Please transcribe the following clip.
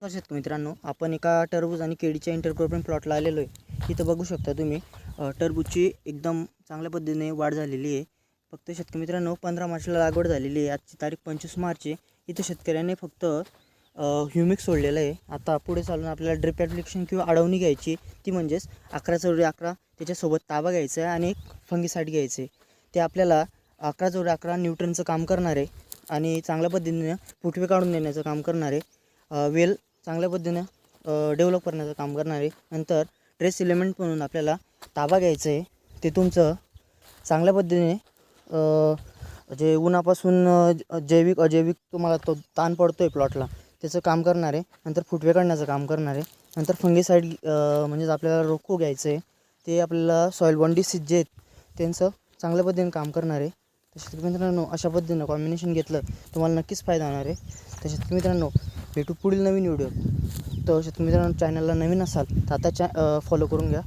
तर शेतकरी मित्रांनो, आपण एका टरबूज आणि केळीच्या इंटरक्रॉपिंग प्लॉटला आलेलो आहे. इथं बघू शकता तुम्ही टरबूजची एकदम चांगल्या पद्धतीने वाढ झालेली आहे. फक्त शेतकरी मित्रांनो 15 मार्चला लागवड झालेली आहे. आजची तारीख 25 मार्च आहे. इथं शेतकऱ्याने फक्त ह्युमिक सोडलेलं आहे. आता पुढे चालून आपल्याला ड्रिप ॲप्लिकेशन किंवा अडवणी घ्यायची, ती म्हणजेच 11/11 त्याच्यासोबत ताबा घ्यायचा आहे आणि एक फंगीसाईड घ्यायचे. ते आपल्याला 11/11 न्यूट्रनचं काम करणार आहे आणि चांगल्या पद्धतीने फुटवे काढून देण्याचं काम करणार आहे. वेल चांगल्या पद्धतीनं डेव्हलप करण्याचं काम करणार आहे. नंतर ट्रेस एलिमेंट म्हणून आपल्याला ताबा घ्यायचं आहे. ते तुमचं चांगल्या पद्धतीने जे उन्हापासून जैविक अजैविक तुम्हाला तो ताण पडतो आहे प्लॉटला, त्याचं काम करणार आहे. नंतर फुटवे काढण्याचं काम करणार आहे. नंतर फंगीसाईड म्हणजेच आपल्याला रोको घ्यायचं आहे. ते आपल्याला सॉईल बॉर्न डिसीज जे आहेत त्यांचं चांगल्या पद्धतीने काम करणार आहे. तर शेतकरी मित्रांनो, अशा पद्धतीनं कॉम्बिनेशन घेतलं तुम्हाला नक्कीच फायदा होणार आहे. तर शेतकरी मित्रांनो, भेटू पुढील नवीन व्हिडिओ. तर शेतकरी मित्रांनो, चॅनलला नवीन असाल तर आता फॉलो करून घ्या.